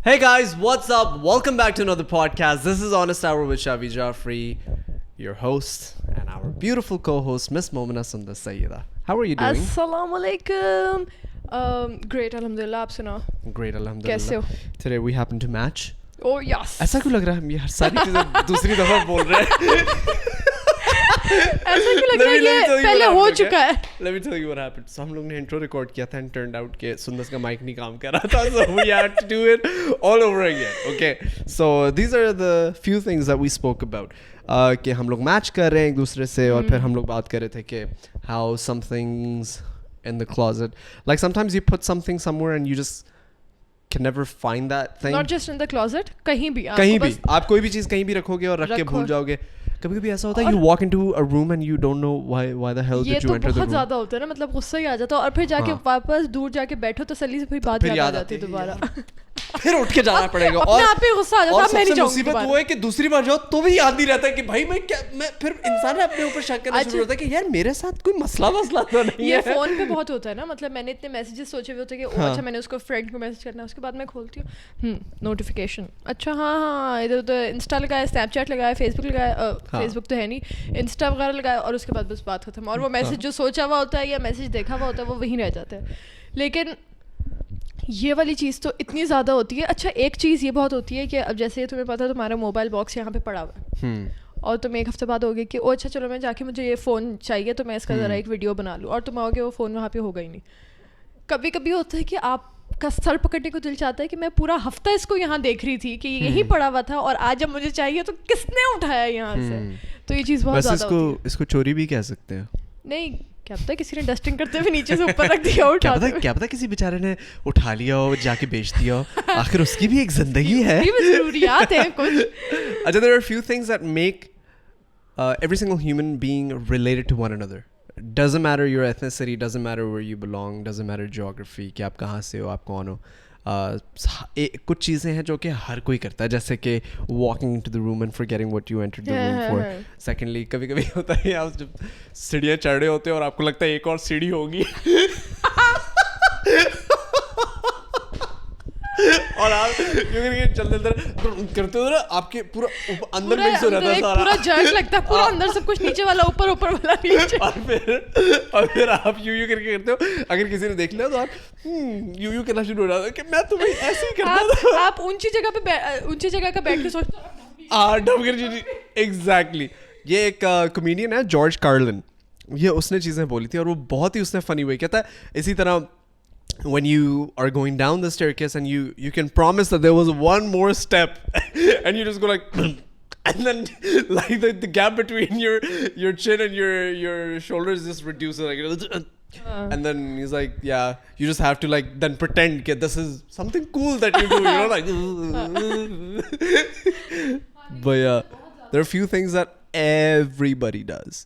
Hey guys, what's up? Welcome back to another podcast. This is Honest Hour with Shavi Jaffrey, your host, and our beautiful co-host, Miss Momina Sundar Sayyida. How are you doing? Assalamu alaikum. Great, alhamdulillah. आप सुनाओ. Great, alhamdulillah. कैसे हो? Today we happen to match. Oh yes. ऐसा क्यों लग रहा है हम ये सारी चीजें दूसरी दफा बोल रहे हैं? ऐसा क्यों लग रहा है ये पहले हो चुका है? Let me tell you what happened. So हम लोग ने intro record किया था and turned out कि सुंदर का mic नहीं काम कर रहा था, so we had to do it all over again. Okay, so these are the few things that we spoke about. कि हम लोग मैच कर रहे हैं एक दूसरे से और फिर हम लोग बात कर रहे थे कि how some things in the closet, like sometimes you put something somewhere and you just can never find that thing. Not just in the closet, कहीं भी. कहीं भी आप कोई भी चीज़ कहीं भी रखोगे और रख के भूल जाओगे. कभी-कभी ऐसा होता है you walk into a room and you don't know why the hell did you enter the room. ये तो बहुत ज़्यादा होता है ना, मतलब गुस्सा ही आ जाता है और फिर जाके वापस दूर जाके बैठो तसल्ली से फिर बात याद आ जाती है दोबारा. फिर उठ के जाना पड़ेगा और अपने आप ही गुस्सा आ जाता है. मैं नहीं जाऊंगी. मुसीबत वो है कि दूसरी बार जाओ तो भी याद नहीं रहता है कि भाई मैं फिर इंसान अपने ऊपर शक करना शुरू होता है कि यार मेरे साथ कोई मसला तो नहीं है. ये फोन पे बहुत होता है ना, मतलब मैंने इतने मैसेजेस सोचे हुए होते हैं कि अच्छा मैंने उसको फ्रेंड को मैसेज करना है, उसके बाद मैं खोलती हूँ नोटिफिकेशन. अच्छा हाँ इधर उधर इंस्टा लगाया, स्नैपचैट लगाया, फेसबुक लगाया, फेसबुक तो है नहीं, इंस्टा वगैरह लगाया और उसके बाद बस बात खत्म. और वो मैसेज जो सोचा हुआ होता है या मैसेज देखा हुआ होता है वो वहीं रह जाता है. लेकिन ये वाली चीज़ तो इतनी ज़्यादा होती है. अच्छा एक चीज़ ये बहुत होती है कि अब जैसे तुम्हें पता है तुम्हारा मोबाइल बॉक्स यहाँ पे पड़ा हुआ है और तुम एक हफ्ते बाद होगे कि ओ अच्छा चलो मैं जाके मुझे ये फ़ोन चाहिए तो मैं इसका ज़रा एक वीडियो बना लूँ, और तुम आओगे वो फ़ोन वहाँ पे होगा ही नहीं. कभी कभी होता है कि आपका सर पकड़ने को दिल चाहता है कि मैं पूरा हफ्ता इसको यहाँ देख रही थी कि यही पड़ा हुआ था और आज जब मुझे चाहिए तो किसने उठाया यहाँ से. तो ये चीज़ बहुत ज़्यादा होती है. इसको चोरी भी कह सकते हैं. नहीं, क्या पता किसी ने डस्टिंग करते हुए नीचे से ऊपर रख दिया हो, क्या पता किसी बेचारे ने उठा लिया हो जाके बेच दिया हो. आखिर उसकी भी एक जिंदगी है, जरूरियात है कुछ. अच्छा, there are a few things that make every single human being related to one another. Doesn't matter your ethnicity, doesn't matter where you belong, doesn't matter geography, कि आप कहाँ से हो, आप कौन हो. कुछ चीज़ें हैं जो कि हर कोई करता है, जैसे कि walking into the room and forgetting what you entered the room for. Secondly, कभी-कभी होता है आप जब सीढ़ियाँ चढ़ रहे होते हैं और आपको लगता है एक और सीढ़ी होगी और आप चलते करते हो ना, आपके पूरा अंदर मिक्स हो जाता है सारा, पूरा जर्क लगता है, पूरा अंदर सब कुछ नीचे वाला ऊपर, ऊपर वाला नीचे. और फिर आप यूं करके करते हो. अगर किसी ने देख लिया तो आप यूं करना शुरू हो जाता है कि मैं तो भाई ऐसे ही करता था. आप ऊंची जगह का बैठ के सोचते हो. एग्जैक्टली. ये एक कॉमेडियन है जॉर्ज कार्लिन, ये उसने चीज़ें बोली थी और वो बहुत ही उसने फनी वे कहता है. इसी तरह when you are going down the staircase and you can promise that there was one more step and you just go like and then like the gap between your chin and your shoulders just reduces like and then he's like yeah, you just have to like then pretend that this is something cool that you do, you know, like but yeah, there are a few things that everybody does.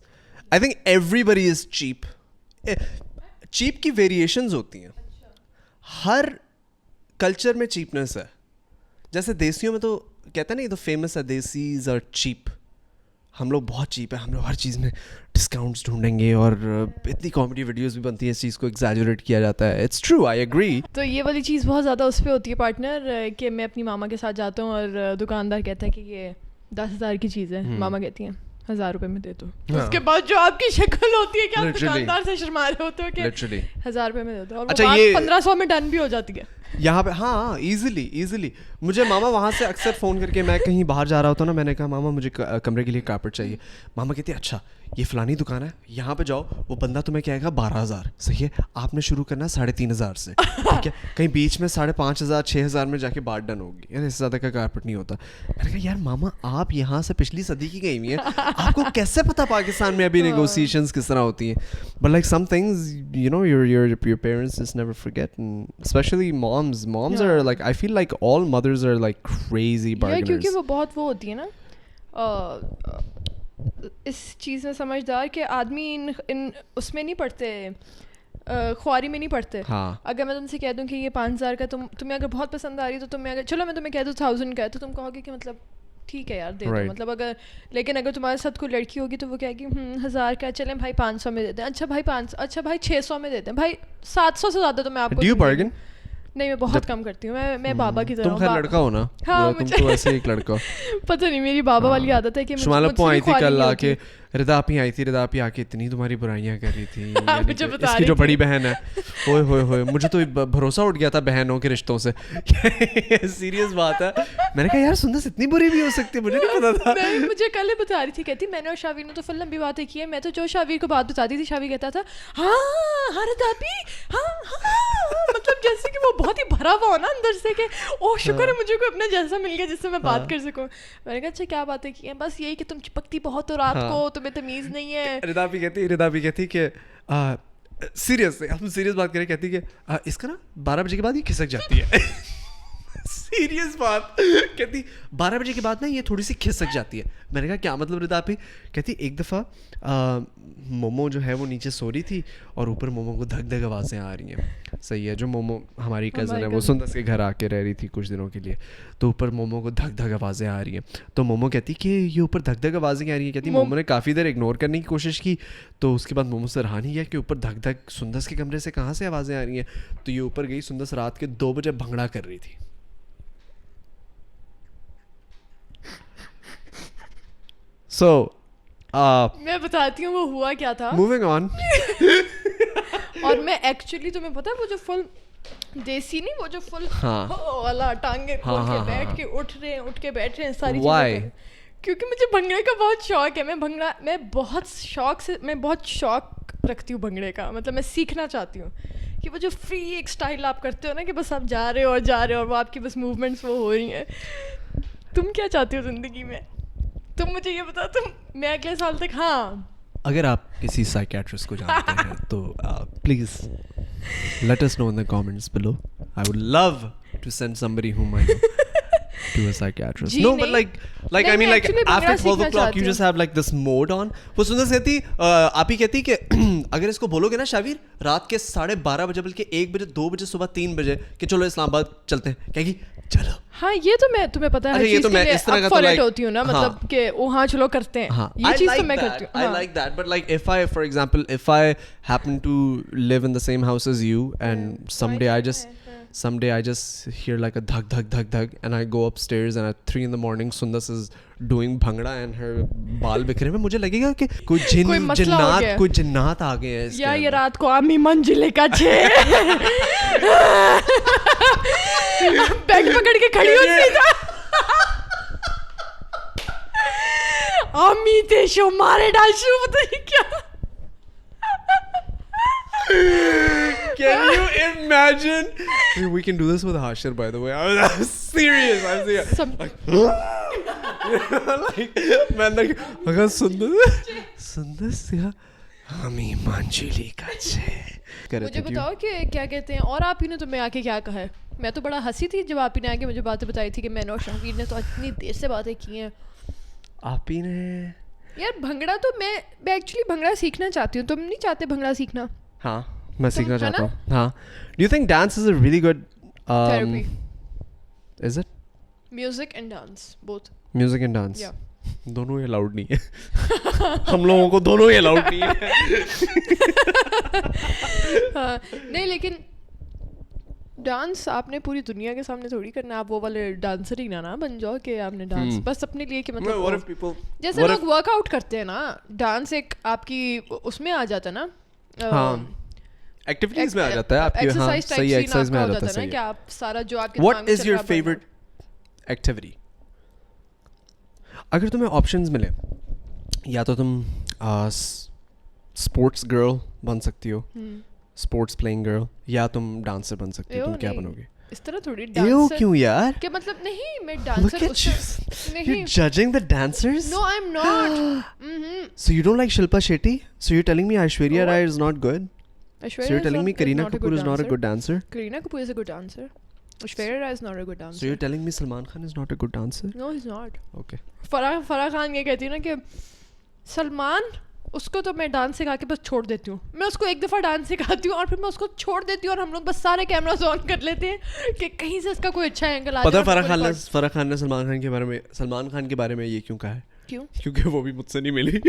I think everybody is cheap. cheap की variations होती हैं. हर culture में cheapness है. जैसे देसियों में तो कहता नहीं, तो फेमस है देसीज आर चीप. हम लोग बहुत चीप है, हम लोग हर चीज़ में डिस्काउंट्स ढूंढेंगे और इतनी कॉमेडी वीडियोस भी बनती है, इस चीज़ को एग्जैजरेट किया जाता है. It's true, I agree. तो ये वाली चीज़ बहुत ज़्यादा उस पर होती है पार्टनर, कि मैं अपनी मामा के साथ जाता हूँ और दुकानदार कहता है कि ये 10,000 की चीज़ है. मामा कहती हैं 1,000 रुपए में दे दो. उसके बाद जो आपकी शक्ल होती है कि आप दुकानदार से शर्मा रहे होते हो कि 1,000 रुपए में दे दो, और अच्छा, वो 1500 में डन भी हो जाती है यहाँ पे. हाँ, इजीली. मुझे मामा वहाँ से अक्सर फ़ोन करके, मैं कहीं बाहर जा रहा होता ना, मैंने कहा मामा मुझे कमरे के लिए कारपेट चाहिए. मामा कहती है अच्छा ये फ़लानी दुकान है, यहाँ पे जाओ, वो बंदा तुम्हें कहेगा 12,000. सही है, आपने शुरू करना 3,500 से, ठीक है. कहीं बीच में 5,500 6,000 में जाके बात डन होगी. यार इससे ज़्यादा का कारपेट नहीं होता. मैंने कहा यार मामा आप यहाँ से पिछली सदी की गई हुई हैं, आपको कैसे पता पाकिस्तान में अभी नेगोशिएशंस किस तरह होती हैं. But like some things you know your parents just never forget, and especially moms are like, I feel like all mothers are like crazy bargainers. क्योंकि वो बहुत वो होती है ना इस चीज़ में समझदार, कि आदमी इन उसमें नहीं पढ़ते, ख्वारी में नहीं पढ़ते. हाँ. अगर मैं तुमसे कह दूं कि ये 5,000 का, तुम्हें अगर बहुत पसंद आ रही है तो तुम्हें अगर चलो मैं तुम्हें कह दूँ 1,000 का है, तो तुम कहोगे कि मतलब ठीक है यार दे दो, मतलब अगर. लेकिन अगर तुम्हारे साथ कोई लड़की होगी तो वो कहेगी 1,000 का, चलें भाई 500 में देते हैं. अच्छा भाई 600 में देते हैं भाई, 700 से ज़्यादा तो मैं आपको. Do you bargain? नहीं मैं बहुत कम करती हूँ, मैं बाबा की तरह तुम खैर लड़का हो ना, हाँ, तुम तो वैसे एक लड़का हो। पता नहीं मेरी बाबा वाली आदत है कि शुमालप्पू आई थी कल आके, रिदापी आई थी, रिदापी आके इतनी तुम्हारी बुराइयां कर रही थी, मुझे बता इसकी जो बड़ी बहन है, ओए होए होए, मुझे तो भरोसा उठ गया था बहनों के रिश्तों से। सीरियस बात है, मैंने कहा यार सुंदर इतनी बुरी भी हो सकती है, मुझे नहीं पता था। मुझे कल बता रही थी, कहती मैंने और शावीर ने तो फुल लंबी बातें की है, मैं तो जो शावीर को बात बताती थी शावीर कहता था हाँ रिदापी हाँ हाँ, मतलब जैसे कि वो बहुत ही भरा हुआ हो ना अंदर से कि ओह शुक्र है मुझे कोई अपना जैसा मिल गया जिससे मैं बात कर सकूं। मैंने कहा अच्छा क्या बातें की हैं? बस यही कि तुम चिपकती बहुत हो रात को, तुम्हें तमीज नहीं है। रिदापी कहती कि सीरियस, हम सीरियस बात करें, कहती कि इसका ना 12 बजे के बाद ये खिसक जाती है। सीरियस बात, कहती 12 बजे के बाद ना ये थोड़ी सी खिसक जाती है। मैंने कहा क्या मतलब रिदापी? कहती एक दफ़ा मोमो जो है वो नीचे सो रही थी और ऊपर मोमो को धक धक आवाज़ें आ रही हैं। सही है, जो मोमो हमारी कज़न है वो सुंदर के घर आके रह रही थी कुछ दिनों के लिए, तो ऊपर मोमो को धक धक आवाज़ें आ रही हैं। तो मोमो कहती कि ये ऊपर धक धक आवाज़ें आ रही हैं। कहती मोमो ने काफ़ी देर इग्नोर करने की कोशिश की, तो उसके बाद मोमो से रहा नहीं गया कि ऊपर धक धक सुंदर के कमरे से कहाँ से आवाज़ें आ रही हैं। तो ये ऊपर गई, सुंदर रात के 2 बजे भंगड़ा कर रही थी। So, मैं बताती हूँ वो हुआ क्या था। Moving on. और मैं एक्चुअली तुम्हें पता है वो जो फुल देसी नहीं, वो जो फुल वाला टांगे खोल के बैठ के उठ के बैठ रहे हैं सारी चीजें, क्योंकि मुझे भंगड़े का बहुत शौक है। मैं बहुत शौक रखती हूँ भंगड़े का, मतलब मैं सीखना चाहती हूँ कि वो जो फ्री एक स्टाइल आप करते हो ना कि बस आप जा रहे हो और वो आपकी बस मूवमेंट्स वो हो रही हैं। तुम क्या चाहती हो जिंदगी में? तुम मुझे ये बता, मैं अगले साल तक अगर आप किसी साइकियाट्रिस्ट को जानते हैं तो please let us know in the comments below. I would love to send somebody whom I know to a psychiatrist. No, but like I mean like after 12 o'clock you just have like this mode on. वो सुंदर कहती, आप ही कहती कि अगर इसको बोलोगे ना शावीर रात के 12:30 बजे बल्कि 1 बजे 2 बजे सुबह 3 बजे कि चलो इस्लामाबाद चलते हैं, कहेगी चलो। हाँ ये तो मैं तुम्हें पता है, ये तो मैं इस तरह का तो लाइक होती हूँ ना, मतलब कि हाँ चलो करते हैं, ये चीज तो मैं करती हूँ। I like that, but like if I, for example, if I happen to live in the same house as you and someday I just hear like a dhak dhak dhak dhak and I go upstairs and at 3 in the morning Sundas is doing bhangra and her बाल बिखरे में, मुझे लगेगा कि कोई जिन्नात आ गए हैं इसके, या ये रात को आमी मंजिले का 6 बैग पकड़ के खड़ी हो सीधा आमी ते शो मारे डालशू, पता नहीं क्या। Can you imagine? We can do this with Hashir, by the way. I'm serious. Man, like, अगर सुंदर से हमी मंजिली का मुझे बताओ कि क्या कहते हैं, और आप ही ने तुम्हें आके क्या कहा है? मैं तो बड़ा हंसी थी जब आप ही ने आके मुझे बातें बताई थी कि मैंने और शावीर ने तो इतनी देर से बातें की हैं। आप ही ने यार भंगड़ा तो मैं एक्चुअली भंगड़ा सीखना चाहती हूँ, तुम नहीं चाहते भंगड़ा सीखना? हाँ मैं सीखना चाहता हूँ। हाँ, do you think dance is a really good therapy? Is it? Music and dance, both. Music and dance. Yeah. दोनों ही अलाउड नहीं है। हम लोगों को दोनों ही अलाउड नहीं है। हाँ, नहीं लेकिन डांस आपने पूरी दुनिया के सामने थोड़ी करना, आप वो वाले डांसर ही ना बन जाओ कि आपने डांस बस अपने लिए कि मतलब जैसे लोग वर्कआउट करते हैं ना, डांस एक आपकी उसमें आ जाता है ना, एक्टिविटीज में आ जाता है आपकी, हाँ सही एक्सरसाइज में आ जाता है कि आप सारा जो आपके what is your favourite activity? अगर तुम्हें ऑप्शंस मिले, या तो तुम स्पोर्ट्स गर्ल बन सकती हो, स्पोर्ट्स प्लेइंग गर्ल, या तुम डांसर बन सकती हो, तुम क्या बनोगे? इस तरह थोड़ी डांसर क्यों यार? क्या मतलब? नहीं मैं डांसर नहीं। You're judging the dancers? No, I'm not. So you don't like Shilpa Shetty? So you're telling me Aishwarya Rai is not good? So you're telling me Kareena Kapoor is not a good dancer? Kareena Kapoor is a good dancer. Aishwarya Rai is not a good dancer. So you're telling me Salman Khan is not a good dancer? No, he's not. Okay. Farah Khan ये कहती है ना कि सलमान, उसको तो मैं dance सिखा के बस छोड़ देती हूँ, मैं उसको एक दफ़ा डांस सिखाती हूँ और फिर मैं उसको छोड़ देती हूँ और हम लोग बस सारे कैमरास ऑन कर लेते हैं कि कहीं से इसका कोई अच्छा एंगल आ जाए। पता है फराह खान ने सलमान खान के बारे में ये क्यों कहा है? क्यों? क्योंकि वो भी मुझसे नहीं मिली।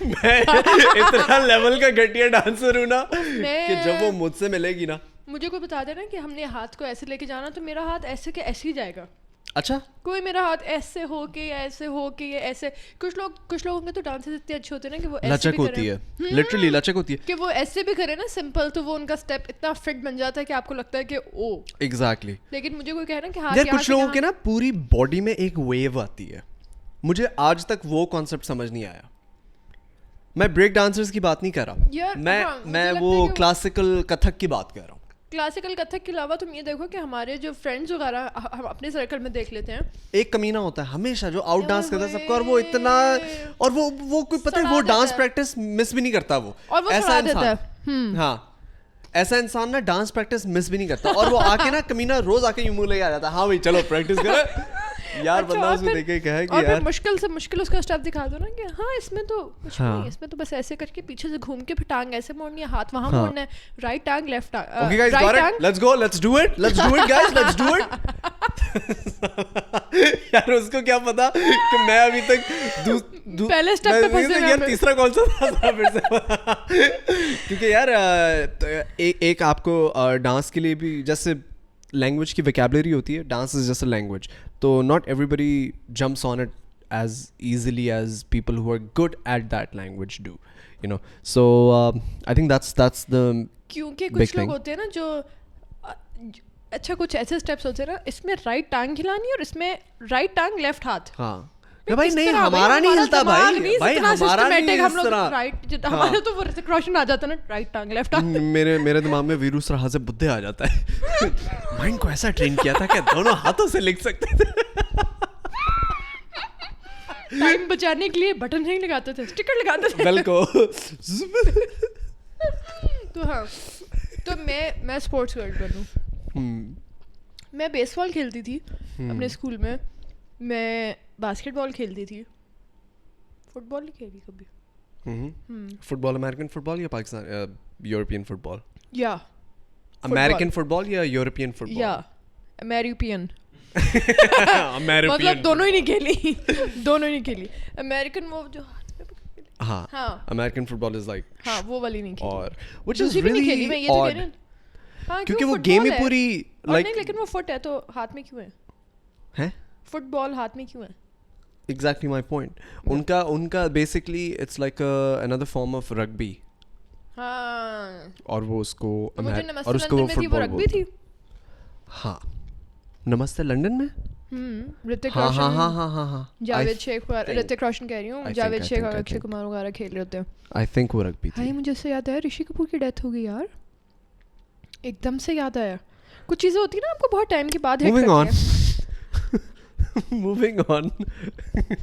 मैं इतना लेवल का घटिया डांसर हूँ ना कि जब वो मुझसे मिलेगी ना मुझे कोई बता देना कि हमने हाथ को ऐसे लेके जाना तो मेरा हाथ ऐसे के ऐसे ही जाएगा. अच्छा कोई मेरा हाथ ऐसे हो के या ऐसे हो के या ऐसे. कुछ लोगों के तो डांसेस इतने अच्छे होते हैं ना कि वो ऐसे लचक भी होती करें. है, लिटरली लचक होती है कि वो ऐसे भी करे ना सिंपल, तो वो उनका स्टेप इतना फिट बन जाता है कि आपको लगता है कि ओ. एग्जैक्टली. लेकिन मुझे कोई कहे ना कि हाथ यार यहाँ कुछ से लोगों यहाँ- के ना पूरी बॉडी में एक वेव आती है, मुझे आज तक वो कॉन्सेप्ट समझ नहीं आया. मैं ब्रेक डांसर्स की बात नहीं कर रहा, यार, मैं हाँ, मुझे मैं लगता वो है कि- क्लासिकल कथक की बात कर रहा हूँ. क्लासिकल कथक के अलावा तुम ये देखो कि हमारे जो फ्रेंड्स वगैरह हम अपने सर्कल में देख लेते हैं. एक कमीना होता है हमेशा जो आउट डांस करता है ओए सबको, और वो इतना, और वो कोई पता है सड़ा वो देता डांस है. प्रैक्टिस मिस भी नहीं करता वो. और वो ऐसा सड़ा देता इंसान, है. हाँ ऐसा इंसान ना डांस प्रैक्टिस मिस भी नहीं करता, और वो आके ना कमीना रोज आके यूं मुंह लेके आ जाता है, हाँ भाई चलो प्रैक्टिस करो. यार अच्छा, बंदा और उसको फिर- देखे कहे कि और फिर यार मुश्किल से मुश्किल उसका स्टेप दिखा दो ना कि हाँ इसमें तो कुछ हाँ. नहीं, इसमें तो बस ऐसे करके पीछे से घूम के फिर टांग ऐसे मोड़नी है, हाथ वहां हाँ. मोड़ना है, राइट टांग लेफ्ट टांग, okay guys got right it, टांग. Let's go, let's do it guys, let's do it. यार उसको क्या पता कि मैं अभी तक पहले step पे फंसे हुए यार हैं. तीसरा कौन सा था फिर से. क्योंकि यार एक आपको डांस के लिए भी जैसे लैंग्वेज की वोकैबुलरी होती है, dance is just a language, तो not everybody jumps on it as easily as people who are good at that language do, you know. So I think that's the क्योंकि big कुछ लोग thing. होते हैं ना जो अच्छा कुछ ऐसे स्टेप्स होते हैं ना, इसमें राइट टांग हिलानी और इसमें राइट टांग लेफ्ट हाथ. हाँ भाई इस नहीं तरह हमारा नहीं हिलता दिमाग भाई, नहीं भाई इतना हमारा नहीं systematic, हम इस लोग तरह. राइट हमारे तो वो ऋतिक रोशन आ जाता है ना, राइट टांग लेफ्ट टांग. मेरे दिमाग में वीरू सराहा से बुद्धे आ जाता है. माइंड को ऐसा ट्रेन किया था कि दोनों हाथों से लिख सकते थे. टाइम बचाने के लिए बटन नहीं लगाते थे, स्टिकर लगाते थे. बेल को. तो हाँ, तो मैं स्पोर्ट्स गर्ल बनूं. मैं बेसबॉल खेलती थी अपने स्कूल में, मैं बास्केटबॉल खेलती थी, फुटबॉल नहीं खेली कभी. फुटबॉल अमेरिकन फुटबॉल या पाकिस्तान यूरोपियन फुटबॉल? या अमेरिकन फुटबॉल या यूरोपियन फुटबॉल? या अमेरिकन. अमेरिकन मतलब दोनों ही नहीं खेली. दोनों ही नहीं खेली. अमेरिकन वो जो हाँ हाँ. अमेरिकन फुटबॉल इज लाइक, हाँ वो वाली नहीं खेली. और व्हिच इज दूसरी भी नहीं खेली मैं, रियली ये तो कह ऑड रही हूँ. हाँ, क्योंकि क्यों वो फुटबॉल गेम ही है. पूरी और लाइक नहीं, लेकिन वो फुट है तो हाथ में क्यों है? है. फुटबॉल हाथ में क्यों है? Exactly my point. उनका basically it's like another form of rugby. हाँ. और वो उसको तो मुझे और नमस्ते उसको वो लंदन में थी, वो फुटबॉल रग्बी बोलते थी. हैं. हाँ नमस्ते लंदन में. ऋतिक हाँ हाँ रोशन, हाँ हाँ हाँ हाँ. जावेद शेख वगैरह, ऋतिक रोशन कह रही हूँ, जावेद शेख और अक्षय कुमार वगैरह खेल रहे होते हैं. I think वो rugby हाय थी. मुझे इससे याद आया, ऋषि कपूर की डेथ हो गई यार, एकदम से याद आया. कुछ चीज़ें होती है ना आपको बहुत टाइम के बाद hit Moving on. करती हैं. Moving on.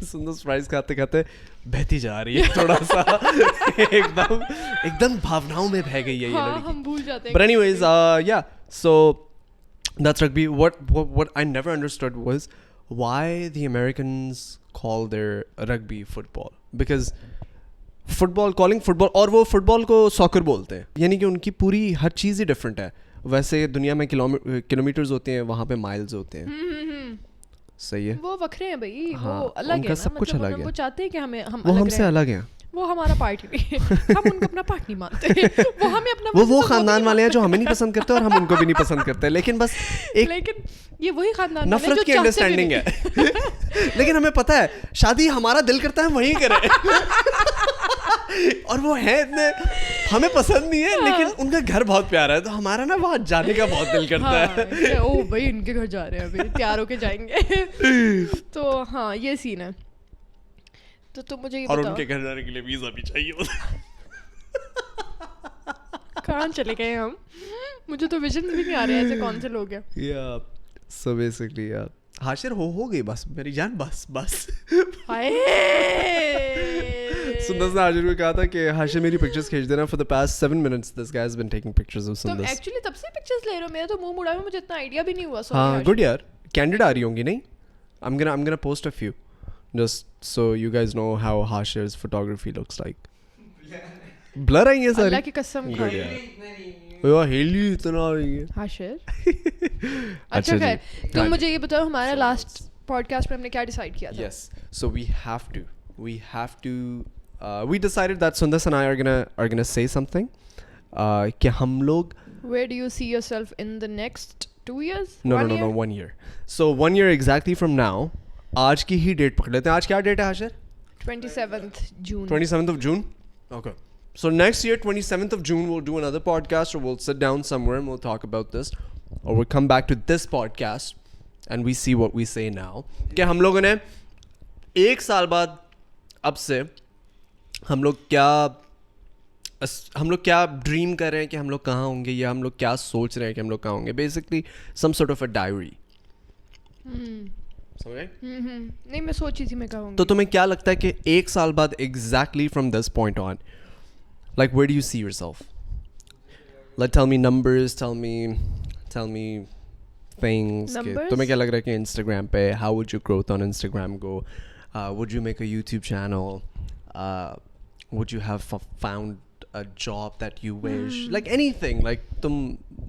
सुंदर फ्राइज खाते खाते बहती जा रही है थोड़ा सा. एकदम भावनाओं में बह गई है ये हाँ लड़की. हम भूल जाते हैं. But anyways, yeah. So that's rugby. What I never understood was why the Americans call their rugby football, because calling football और वो football को soccer बोलते हैं, यानी कि उनकी पूरी हर चीज़ ही different है. वैसे दुनिया में किलोमीटर्स होते हैं, वहाँ पे माइल्स होते हैं. सही है. वो वखरे हैं भाई. हाँ, वो अलग उनका है ना, सब कुछ मतलब अलग है. वो चाहते हैं कि हम वो अलग हमसे रहें. अलग हैं. वो हमारा पार्ट ही नहीं है. हम उनको अपना पार्ट नहीं मानते. वो हमें अपना वो खानदान वाले हैं जो हमें नहीं पसंद करते और हम उनको भी नहीं पसंद करते, लेकिन बस एक लेकिन ये वही खानदान वाले नफरत जो की चाहते भी अंडरस्टैंडिंग नहीं. है. लेकिन हमें पता है शादी हमारा दिल करता है वहीं करें. और वो है इतने, हमें पसंद नहीं है लेकिन उनका घर बहुत प्यारा है, तो हमारा ना वहाँ जाने का बहुत दिल करता हाँ, है. ओ भाई इनके घर जा रहे हैं अभी, तैयार होके जाएंगे. तो हाँ ये सीन है. तो तुम मुझे ये और बताओ उनके घर जाने के लिए वीजा भी चाहिए होता है. कहाँ चले गए हम. मुझे तो विजन भी नहीं आ रहे ऐसे कौन से लोग हैं. Yeah, so basically yeah. Hashir हो गई बस मेरी जान, बस. हाय. सुंदर ने हाशिर को कहा था कि हाशिर मेरी पिक्चर्स खींच देना. For the past 7 minutes this guy has been taking pictures of तुम Sundar. एक्चुअली तब से पिक्चर्स ले रहे हो, मेरा तो मुंह मुड़ा में मुझे इतना आइडिया भी नहीं हुआ. हाँ गुड यार. कैंडिड आ रही होंगी नहीं? I'm gonna post a few just so you guys know how Hashir's photography looks like. Blur आई है सारी. अल्लाह की कसम खा. Good यार. वो हेली इतना आ रही है. हाशिर. अच्छा अच्छा जी. खैर, तुम हाँ मुझे ये बताओ हमारा लास्ट पॉडकास्ट में हमने क्या डिसाइड किया था. Yes. So we have to. We decided that Sundar and I are gonna say something. कि हम लोग Where do you see yourself in the next 2 years? No, 1 year? 1 year. So 1 year exactly from now. आज की ही date पकड़ लेते हैं. आज क्या डेट है Hashir? 27th June. 27th of June? Okay. So next year, 27th of June, we'll do another podcast, or we'll sit down somewhere and we'll talk about this. Or we'll come back to this podcast and we see what we say now. कि हम लोगों ने 1 साल बाद अब से हम लोग क्या ड्रीम कर रहे हैं कि हम लोग कहाँ होंगे, या हम लोग क्या सोच रहे हैं कि हम लोग कहाँ होंगे. Basically some sort of a diary. समझ गए? नहीं, मैं सोची थी मैं कहूँगी. तो तुम्हें क्या लगता है कि 1 साल बाद exactly from this point on, like where do you see yourself? Like tell me numbers, tell me things. तुम्हें क्या लग रहा है कि इंस्टाग्राम पे how would you growth on Instagram go? Would you make a YouTube channel? Would you have found a job that you wish? Like anything, like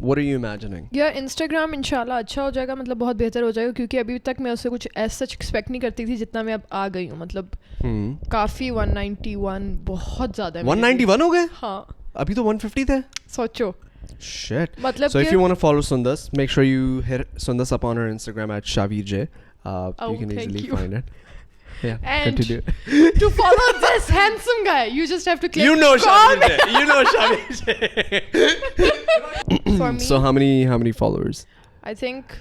what are you imagining? यार Instagram इंशाल्लाह अच्छा हो जाएगा, मतलब बहुत बेहतर हो जाएगा, क्योंकि अभी तक मैं उससे कुछ ऐसा सच एक्सपेक्ट नहीं करती थी जितना मैं अब आ गई हूँ. मतलब काफ़ी 191 बहुत ज़्यादा. 191 हो गए? हाँ, अभी तो 150 थे. सोचो. Shit. मतलब so if you want to follow Sundas, make sure you hit Sundas up on her Instagram at ShaviJ. You can easily find it. Yeah, and continue. To follow this handsome guy, you just have to click. You know Shavij. You know Shavij. For me, So how many followers? I think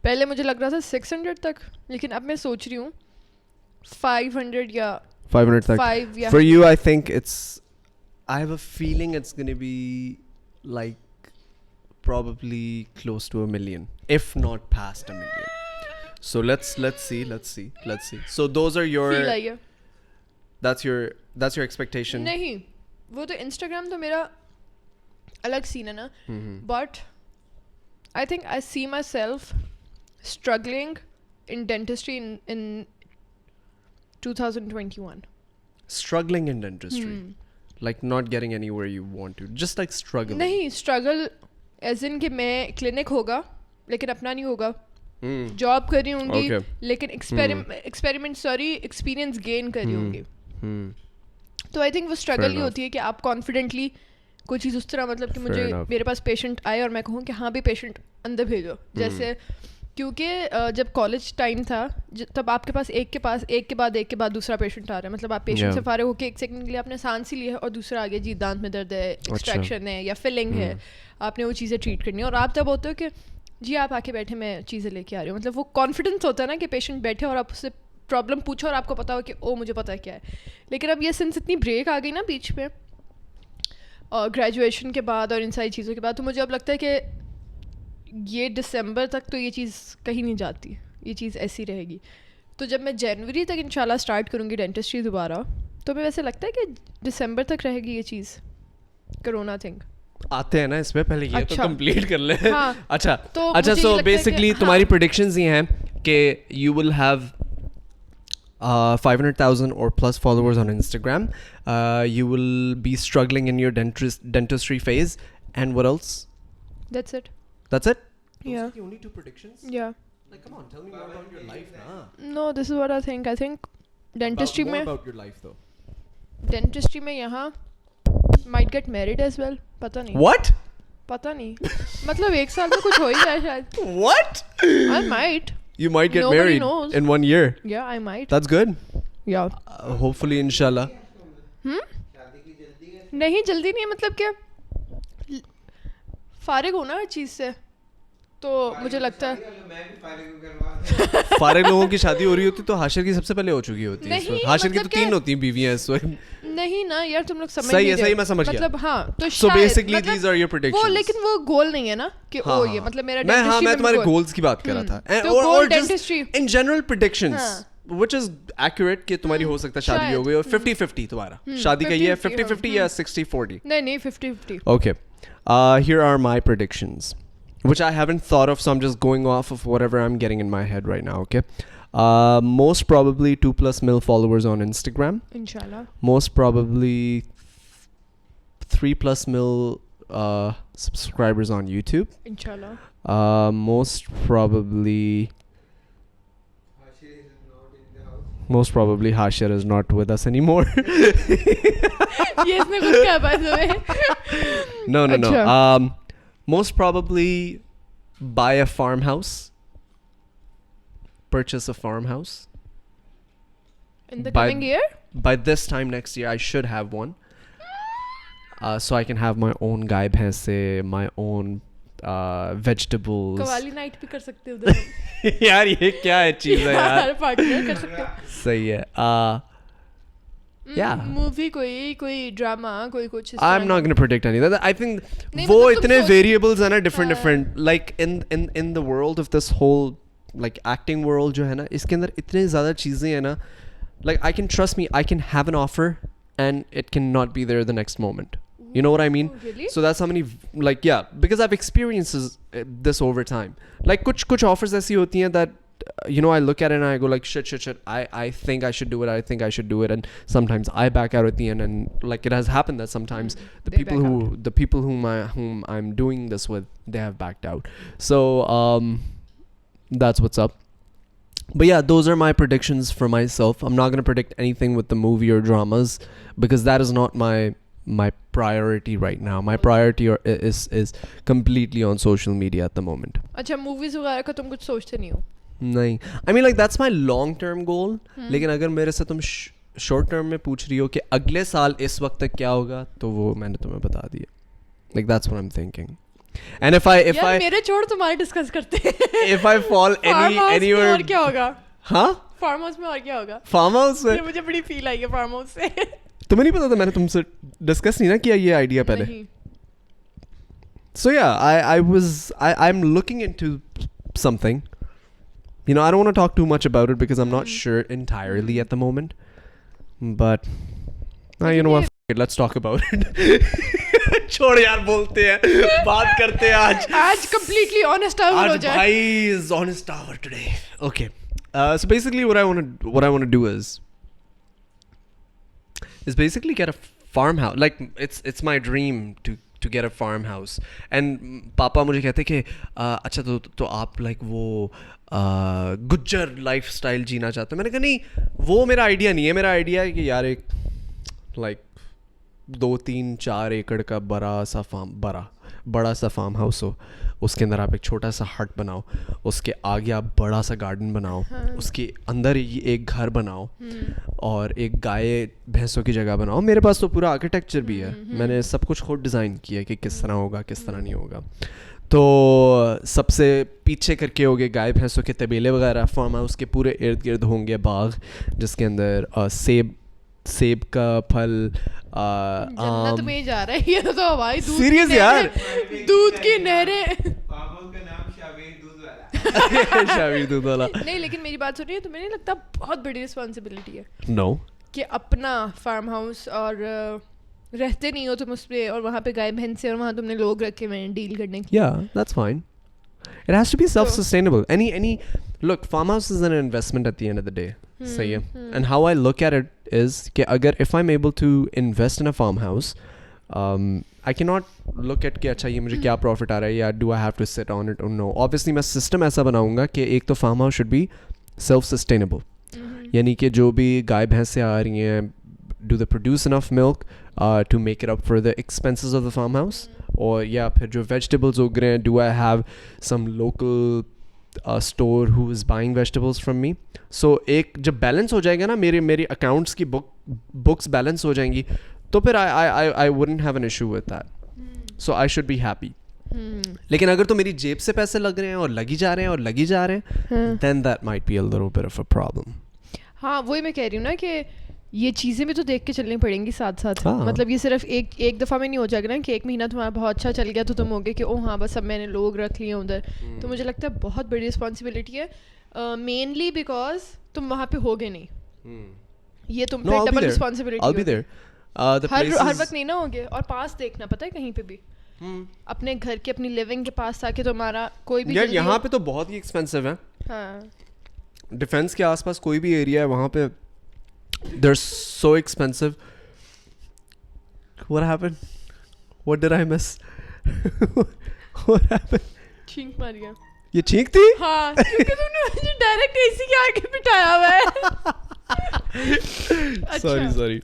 पहले मुझे लग रहा था 600 तक, लेकिन अब मैं सोच रही हूँ 500 या 500 तक. 5 या. For you, I think I have a feeling it's going to be like probably close to 1 million, if not past 1 million. So let's see. So those are your. Feel आई है. That's your expectation. नहीं, वो तो Instagram तो मेरा अलग scene है ना. But I think I see myself struggling in dentistry in 2021. Struggling in dentistry. Like not getting anywhere you want to. Just like struggling. नहीं, struggle as in कि मैं clinic होगा लेकिन अपना नहीं होगा. जॉब कर रही होंगी लेकिन एक्सपीरियंस गेन कर रही होंगी. तो आई थिंक वो स्ट्रगल ही होती है कि आप कॉन्फिडेंटली कोई चीज़ उस तरह, मतलब कि मुझे मेरे पास पेशेंट आए और मैं कहूँ कि हाँ भी पेशेंट अंदर भेजो. जैसे क्योंकि जब कॉलेज टाइम था तब आपके पास एक के बाद दूसरा पेशेंट आ रहा है. मतलब आप पेशेंट से फारे होकर 1 सेकंड के लिए आपने सांस ही ली है और दूसरा आगे जी दांत में दर्द है, एक्सट्रैक्शन है या फिलिंग है, आपने वो चीज़ें ट्रीट करनी है. और आप तब होते हो कि जी आप आके बैठे, मैं चीज़ें लेके आ रही हूँ. मतलब वो कॉन्फिडेंस होता है ना कि पेशेंट बैठे और आप उससे प्रॉब्लम पूछो और आपको पता हो कि ओ मुझे पता है क्या है. लेकिन अब ये सिंस इतनी ब्रेक आ गई ना बीच में और ग्रेजुएशन के बाद और इन सारी चीज़ों के बाद, तो मुझे अब लगता है कि ये दिसंबर तक तो ये चीज़ कहीं नहीं जाती, ये चीज़ ऐसी रहेगी. तो जब मैं जनवरी तक इंशाल्लाह स्टार्ट करूँगी डेंटिस्ट्री दोबारा, तो मैं वैसे लगता है कि दिसंबर तक रहेगी ये चीज़. कोरोना थिंग आते हैं ना इसमें, पहले ये अच्छा. तो कंप्लीट कर ले. हाँ. अच्छा सो बेसिकली तुम्हारी प्रेडिक्शंस ये हैं कि you will have 500,000 or plus followers on Instagram. You will be struggling in your dentistry phase, and what else? That's it. Yeah. Those are the only 2 predictions? Yeah. Like come on, tell me more about your life now. No, this is what I think. I think dentistry more में about your life though. Dentistry में यहाँ might get married as well. पता नहीं. What? पता नहीं. मतलब 1 साल में कुछ हो ही जाए शायद. What? I might. You might get Nobody married knows. in 1 year. Yeah, I might. That's good. Yeah. Hopefully, inshallah. नहीं जल्दी नहीं है, मतलब क्या फारिग हो ना हर चीज़ से, तो मुझे लगता है फारिग लोगों की शादी हो रही होती तो हाशिर की सबसे पहले हो चुकी होती है. नहीं, हाशिर की मतलब तो 3 होती हैं बीवियां इस वक्त. नहीं ना यार, तुम लोग समझ सही नहीं है, सही मैं समझ गया. मतलब हाँ, तो So शायद, basically मतलब these are your predictions. वो लेकिन वो गोल नहीं है ना कि हाँ, ओ हाँ. ये मतलब मेरा मैं तुम्हारे गोल्स की बात कर रहा था. तो और dentistry in general predictions which is accurate कि तुम्हारी हो सकता है शादी हो गई और 50-50 तुम्हारा शादी का ये 50-50 या 60-40. नहीं 50-50. Okay. Here are my predictions, which I haven't thought of, so I'm just going off of whatever I'm getting in my head right now, okay? Most probably 2+ mil followers on Instagram. Inshallah. Most probably 3+ mil subscribers on YouTube. Inshallah. Most probably Hashir is not with us anymore. ये इसने खुद कहा by the way. No. अच्छा. Most probably buy a farmhouse. Purchase a farmhouse. In the By- coming year? By this time next year, I should have one. So I can have my own गाय भैंसे, my own vegetables. Qawwali night भी कर सकते हो उधर. यार ये क्या है चीज़ है यार. पार्टनर कर सकते हो. सही है. Yeah. मूवी कोई ड्रामा कोई कुछ. I'm not going to predict any of that. I think नहीं, वो मतलब तुम इतने सोच- variables हैं ना different. Like in the world of this whole like acting world जो है ना, इसके अंदर इतने ज़्यादा चीज़ें हैं ना. Like I can trust me, I can have an offer and it cannot be there the next moment. You know what I mean? Really? So that's how many like yeah, because I've experienced this over time. Like कुछ offers ऐसी होती हैं that you know I look at it and I go like shit. I think I should do it. I think I should do it. And sometimes I back out at the end. And like it has happened that sometimes the They people whom I'm doing this with, they have backed out. So that's what's up. But yeah, those are my predictions for myself. I'm not going to predict anything with the movie or dramas because that is not my priority right now. My priority is completely on social media at the moment. अच्छा movies वगैरह का तुम कुछ सोचते नहीं हो? नहीं, I mean like that's my long term goal. लेकिन अगर मेरे से तुम short term में पूछ रही हो कि अगले साल इस वक्त तक क्या होगा, तो वो मैंने तुम्हें बता दिया. Like that's what I'm thinking. And if I मेरे छोड़ तुम्हारे डिस्कस करते हैं. if I fall anywhere और क्या होगा? हाँ? फार्म हाउस में और क्या होगा? फार्म हाउस में मुझे बड़ी फील आई है फार्म हाउस से. तुम्हें नहीं पता था, मैंने तुमसे डिस्कस नहीं ना किया ये आइडिया पहले. So yeah, I'm looking into something. You know, I don't want to talk too much about it because I'm not sure entirely at the moment. But you know what? F- it, let's talk about it. छोड़ यार, बोलते हैं, बात करते हैं आज completely honest hour हो जाए. भाई is honest hour today. Okay. So basically what I want to do is basically get a farmhouse. Like it's my dream to get a farmhouse. And पापा मुझे कहते कि अच्छा तो आप like वो गुज्जर लाइफस्टाइल जीना चाहते हो. मैंने कहा नहीं, वो मेरा आइडिया नहीं है. मेरा आइडिया है कि यार एक like 2-3-4 एकड़ का बड़ा सा फार्म हाउस हो. उसके अंदर आप एक छोटा सा हट बनाओ, उसके आगे आप बड़ा सा गार्डन बनाओ, उसके अंदर एक घर बनाओ और एक गाय भैंसों की जगह बनाओ. मेरे पास तो पूरा आर्किटेक्चर भी है. मैंने सब कुछ खुद डिज़ाइन किया कि किस तरह होगा, किस तरह नहीं होगा. तो सबसे पीछे करके होंगे गाय भैंसों के तबेले वगैरह. फार्म हाउस के पूरे इर्द गिर्द होंगे बाग जिसके अंदर सेब का फल, जन्नत में जा रहा है ये तो भाई. सीरियस यार, दूध की नहरें. शावीर दूध वाला. नहीं लेकिन मेरी बात सुनिए, तुम्हें नहीं लगता बहुत बड़ी रिस्पॉन्सिबिलिटी है नो कि अपना फार्म हाउस और रहते नहीं हो तुम उस पे, और वहाँ पे गाय भैंसे और वहाँ तुमने लोग रखे हुए हैं डील करने के. Yeah, that's fine. It has to be self-sustainable. Any look, farmhouse is an investment at the end of the day. सही है. And how I look at it is कि अगर if I'm able to invest in a farmhouse, I cannot look at कि अच्छा ये मुझे क्या profit आ रहा है या do I have to sit on it or no. Obviously मैं system ऐसा बनाऊंगा कि एक तो farm house should be self-sustainable. यानी कि जो भी गाय भैंसें आ रही हैं, do they produce enough milk to make it up for the expenses of the farmhouse? और या फिर जो vegetables उग रहे हैं, do I have some local store who is buying vegetables from me? So एक जब balance हो जाएगा ना, मेरी accounts की books balance हो जाएंगी, तो फिर I wouldn't have an issue with that. So I should be happy. लेकिन अगर तो मेरी जेब से पैसे लग रहे हैं और लगी जा रहे हैं, then that might be a little bit of a problem. हाँ वही मैं कह रही हूँ ना कि ये चीज़ें भी तो देख के चलनी पड़ेंगी साथ साथ. मतलब ये सिर्फ एक दफ़ा में नहीं हो जाएगा ना कि एक महीना तुम्हारा बहुत अच्छा चल गया तो तुम होगे कि ओह हाँ बस अब मैंने लोग रख लिए उधर. तो मुझे लगता है बहुत बड़ी रिस्पॉन्सिबिलिटी है, मेनली बिकॉज तुम वहाँ पे होगे नहीं. ये तुम पे डबल रिस्पॉन्सिबिलिटी. हर वक्त नहीं ना होगे. और पास देखना, पता है कहीं पे भी अपने घर के अपनी लिविंग के पास ताकि तुम्हारा कोई भी यार यहाँ पे तो बहुत ही एक्सपेंसिव है. डिफेंस के आसपास कोई भी एरिया है वहाँ पे they're so expensive. What happened? What did I miss? What happened? छींक मार गया. ये छींक थी? हाँ, क्योंकि तुमने मुझे डायरेक्ट एसी के आगे बिठाया हुआ है. Sorry.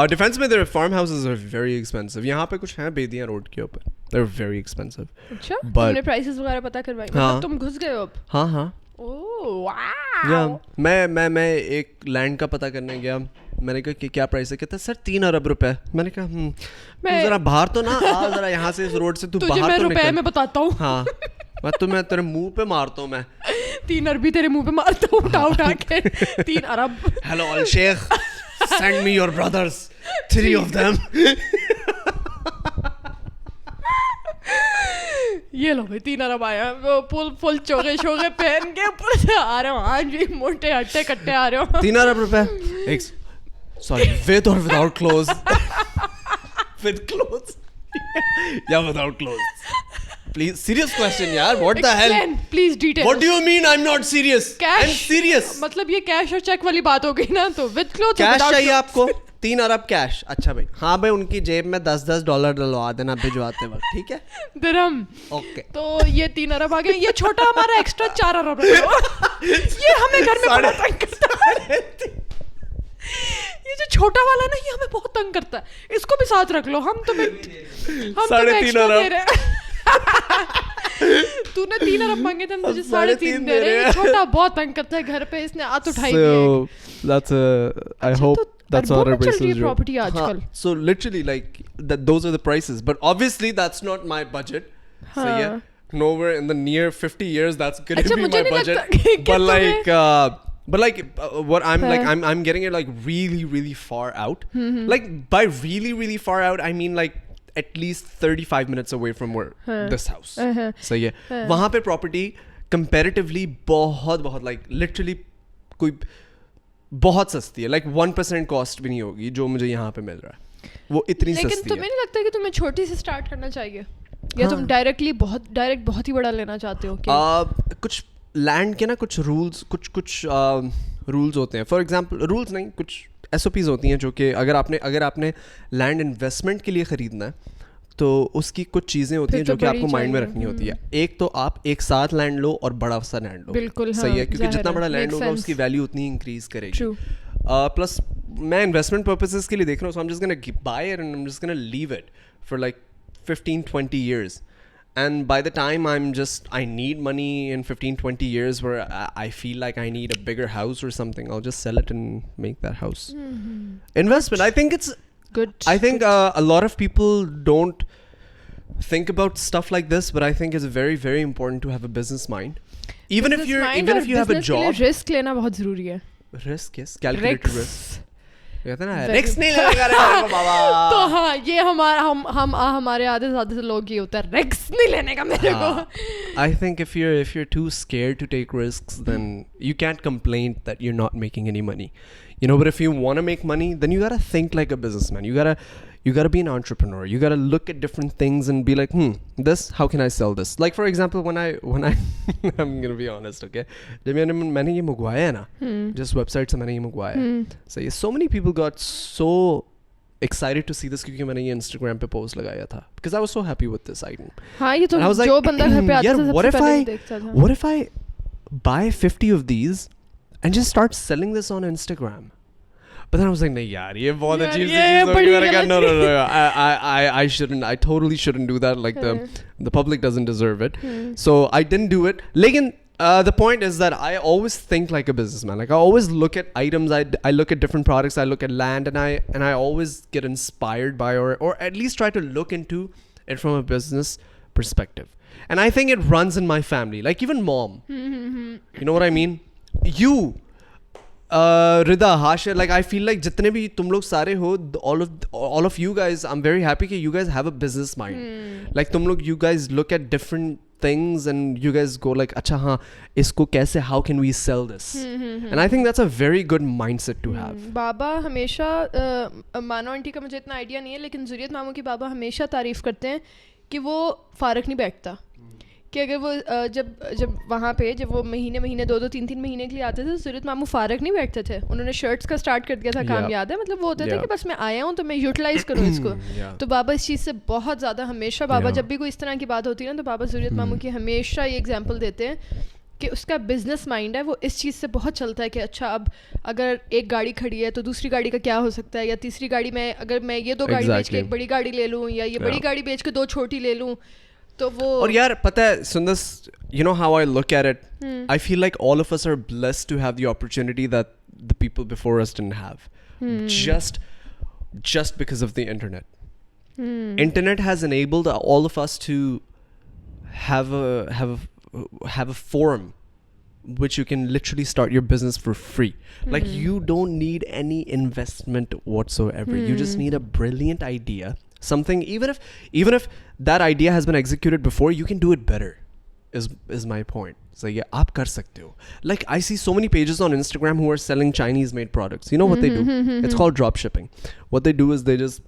डिफेंस में their farm houses are very expensive. यहाँ पे कुछ हैं बेदियाँ रोड के ऊपर. They're very expensive. अच्छा, But- तुमने प्राइसेस वगैरह पता करवाई? हाँ. मतलब तुम घुस गए हो अब? हाँ ओह वाओ. मैं एक लैंड का पता करने गया. मैंने कहा कि क्या प्राइस है. कहता सर 3 अरब रुपए. मैंने कहा तू जरा बाहर तो ना आ, जरा यहाँ से इस रोड से तू तुझे बाहर मैं तो रुपए निकल. में बताता हूँ. हाँ मैं तेरे मुंह पे मारता हूँ मैं. 3 अरबी तेरे मुंह पे मारता हूँ उठा के. 3 अरब. Hello Al Sheikh, send me your brothers, 3 of them. ये लो भाई 3 अरब आया. वो फुल चोगे शोगे पहन के ऊपर से आ रहे हो. आज भी मोटे हट्टे कट्टे आ रहे हो. 3 अरब रुपए. Sorry, with or without clothes? With clothes. Yeah, without clothes. Please, serious question, yaar. What the hell? Explain, please detail. What do you mean I'm not serious? Cash. I'm serious. मतलब ये कैश और check वाली बात हो गई ना. तो with cloth cash चाहिए आपको? 3 अरब कैश. अच्छा भाई. हाँ भाई, उनकी जेब में $10 डलवा देना भिजवाते वक्त. ठीक है? दिरहम. ओके. तो ये 3 अरब आ गए. ये छोटा हमारा एक्स्ट्रा 4 अरब रखो. ये हमें घर में बड़ा तंग करता है. ये जो छोटा वाला ना, ये हमें बहुत तंग करता है. इसको भी साथ रख लो. हम तुम्हें 3.5 अरब दे रहे हैं. तूने 3 अरब मांगे थे, हम तुझे 3.5 दे रहे हैं. ये छोटा बहुत तंग करता है घर पे. इसने आत उठाई दी है. So that's I hope that's अरबों our में चल रही है prices. property आजकल. So literally like those are the prices, but obviously that's not my budget. So हाँ. yeah, nowhere in the near 50 years that's gonna अच्छा, be मुझे my नहीं budget. लगता कि But तुम्हें- like what I'm like हाँ. I'm getting it like really far out. Like by really far out I mean like at least 35 minutes away from where this house. So yeah, वहाँ पे property comparatively बहुत like literally कोई बहुत सस्ती है. like 1% cost भी नहीं होगी जो मुझे यहाँ पे मिल रहा है. वो इतनी लेकिन सस्ती तुम्हें है. नहीं लगता कि तुम्हें छोटी से स्टार्ट करना चाहिए, या तुम डायरेक्ट बहुत ही बड़ा लेना चाहते हो? कुछ लैंड के ना कुछ रूल्स रूल्स होते हैं. फॉर एग्जांपल रूल्स नहीं, कुछ SOPs होती हैं जो कि अगर आपने लैंड इन्वेस्टमेंट के लिए ख़रीदना है तो उसकी कुछ चीज़ें होती हैं जो कि आपको माइंड में रखनी होती है. एक तो आप एक साथ लैंड लो और बड़ा सा लैंड लो. बिल्कुल, सही है, हाँ, क्योंकि जितना ज़ाहिर बड़ा है, लैंड makes होगा sense. उसकी वैल्यू उतनी इंक्रीज करेगी. True. प्लस मैं इन्वेस्टमेंट पर्पसेस के लिए देख रहा हूँ. So I am just gonna buy it and I am just gonna leave it for like 15-20 years. And by the time I need money in 15-20 years where I feel like I need a bigger house or something, I'll just sell it and make that house. Investment. I think it's Good. I think a lot of people don't think about stuff like this, but I think it's very important to have a business mind. Even if you have a job. Risk लेना बहुत जरूरी है. Risk, yes, calculated risk. Risks. कहते हैं ना risk नहीं लेगा रे बाबा. तो हाँ, ये हमारे आधे से लोग ये होता है, रिस्क नहीं लेने का मेरे को. I think if you're too scared to take risks, then you can't complain that you're not making any money. You know, but if you want to make money, then you gotta think like a businessman. You gotta be an entrepreneur. You gotta look at different things and be like, this, how can I sell this? Like for example, when I I'm gonna be honest, okay? जब मैंने ये मंगवाया है ना, जिस website से मैंने ये मंगवाया है, so many people got so excited to see this क्योंकि मैंने ये Instagram पे पोस्ट लगाया था, because I was so happy with this item. हाँ, ये तो And I was like, जो बंदा घर पे आता यार, था what सबसे if पहले I देखता था. what if I buy 50 of these and just start selling this on Instagram? But then I was like, नहीं यार, ये बहुत यार, अजीब सी ये चीज़ होगी. बड़ी मैंने कहा, no, गलत I shouldn't. I totally shouldn't do that. Like the public doesn't deserve it. So I didn't do it. लेकिन the point is that I always think like a businessman. Like I always look at items. I look at different products. I look at land, and I always get inspired by or at least try to look into it from a business perspective. And I think it runs in my family. Like even mom. You know what I mean? You. Rida, Hashir, like I feel like जितने भी तुम लोग सारे हो, all of you guys, I'm very happy that you guys have a business mind. Like तुम लोग, you guys look at different things and you guys go like, अच्छा हाँ, इसको कैसे, how can we sell this? And I think that's a very good mindset to have. बाबा हमेशा मानो aunty का मुझे इतना आइडिया नहीं है, लेकिन ज़ुरियत मामू की बाबा हमेशा तारीफ़ करते हैं कि वो फारक नहीं बैठता. कि अगर वो जब वहाँ पे जब वो महीने 2-3 महीने के लिए आते थे, ज़ुरियत मामू फारक नहीं बैठते थे. उन्होंने शर्ट्स का स्टार्ट कर दिया था काम, याद है? मतलब वो होता था कि बस मैं आया हूँ तो मैं यूटिलाइज़ करूँ इसको. तो बाबा इस चीज़ से बहुत ज़्यादा हमेशा बाबा जब भी कोई इस तरह की बात होती है ना, तो बाबा ज़ुरियत मामू की हमेशा ये एग्जांपल देते हैं कि उसका बिजनेस माइंड है, वो इस चीज़ से बहुत चलता है कि अच्छा अब अगर एक गाड़ी खड़ी है तो दूसरी गाड़ी का क्या हो सकता है, या तीसरी गाड़ी में अगर मैं ये 2 गाड़ी बेच के एक बड़ी गाड़ी ले लूँ, या ये बड़ी गाड़ी बेच के 2 छोटी ले लूँ, तो वो. और यार पता है सुंदर, you know how I look at it, I feel like all of us are blessed to have the opportunity that the people before us didn't have, just because of the internet. Internet has enabled all of us to have a forum which you can literally start your business for free. Like you don't need any investment whatsoever. You just need a brilliant idea, something, even if that idea has been executed before, you can do it better, is my point. So yeah, aap kar sakte ho. Like I see so many pages on Instagram who are selling Chinese made products. You know what they do? It's called drop shipping. What they do is they just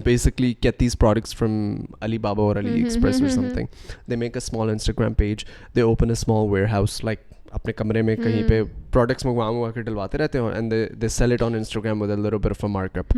basically get these products from Alibaba or AliExpress or something. They make a small Instagram page. They open a small warehouse, like अपने कमरे में कहीं पे products मंगवा के डलवाते रहते हैं, and they sell it on Instagram with a little bit of a markup.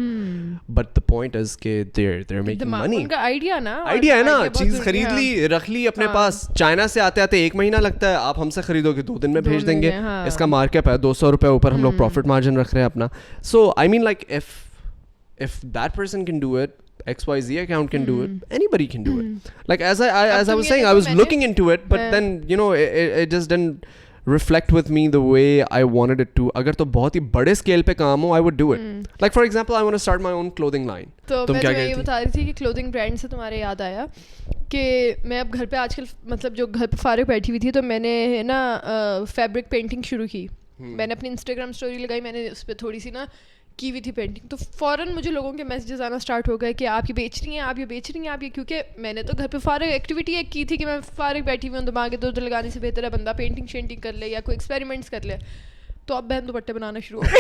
But the point is कि they're making money. उनका आइडिया है ना, चीज खरीद ली, रख ली अपने पास, चाइना से आते आते 1 महीना लगता है, आप हमसे खरीदोगे 2 दिन में भेज देंगे, इसका मार्कअप है 200 रुपये ऊपर, हम लोग प्रॉफिट मार्जिन रख रहे हैं अपना. So I mean like if that person can do it, XYZ account can do it, anybody can do it. Like as I was saying, I was looking into it, but then you know it just didn't reflect with me the way I wanted it to. अगर तो बहुत ही बड़े scale पे काम हो, I would do it. Like for example, I want to start my own clothing line. तो मैं ये बता रही थी कि क्लोथिंग ब्रांड से तुम्हारे याद आया कि मैं अब घर पे आजकल, मतलब जो घर पे फारिग बैठी हुई थी, तो मैंने ना फैब्रिक पेंटिंग शुरू की. मैंने अपनी इंस्टाग्राम स्टोरी लगाई, मैंने उस पर थोड़ी सी ना की हुई थी पेंटिंग, तो फ़ौरन मुझे लोगों के मैसेजेस आना स्टार्ट हो गए कि आप ये बेच रही हैं, आप ये बेच रही हैं, आप ये, क्योंकि मैंने तो घर पे फारिग एक्टिविटी एक की थी कि मैं फारिग बैठी हुई हूँ, दिमाग इधर उधर लगाने से बेहतर है बंदा पेंटिंग शेंटिंग कर ले या कोई एक्सपेरिमेंट्स कर ले. तो अब बहन दुपट्टे बनाना शुरू हो गए.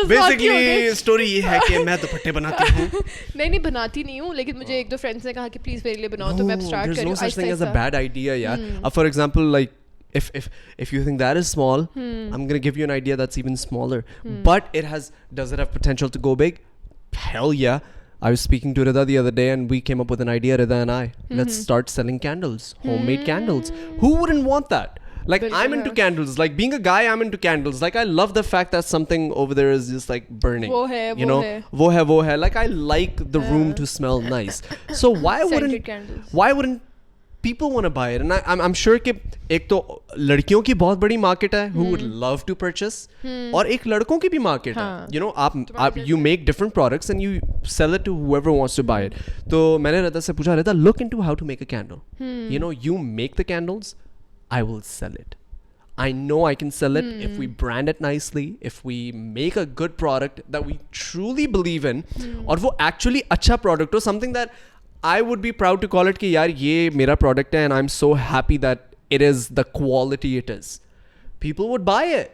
बेसिकली स्टोरी ये है कि मैं दुपट्टे बनाती हूँ. नहीं बनाती नहीं हूँ, लेकिन मुझे 1-2 फ्रेंड्स ने कहा कि प्लीज़ मेरे लिए बनाओ, तो मैं स्टार्ट करी. There's no such thing as a bad idea, yeah. For example, like if you think that is small, I'm gonna give you an idea that's even smaller. But does it have potential to go big? Hell yeah. I was speaking to Rida the other day and we came up with an idea, Rida and I. Let's start selling candles, homemade candles. Who wouldn't want that? Like I'm into candles. Like being a guy, I'm into candles. Like I love the fact that something over there is just like burning. वो है. Like I like the room to smell nice. So why wouldn't people want to buy it? And I'm sure कि एक तो लड़कियों की बहुत बड़ी market है who would love to purchase, और एक लड़कों की भी मार्केट है. You know, आप you make different products and you sell it to whoever wants to buy it. तो मैंने रिदा से पूछा, रिदा, look into how to make a candle. You know, you make the candles, I will sell it. I know I can sell it if we brand it nicely, if we make a good product that we truly believe in, और वो actually अच्छा product हो, something that I would be proud to call it कि यार ये मेरा product है and I'm so happy that it is the quality it is. People would buy it.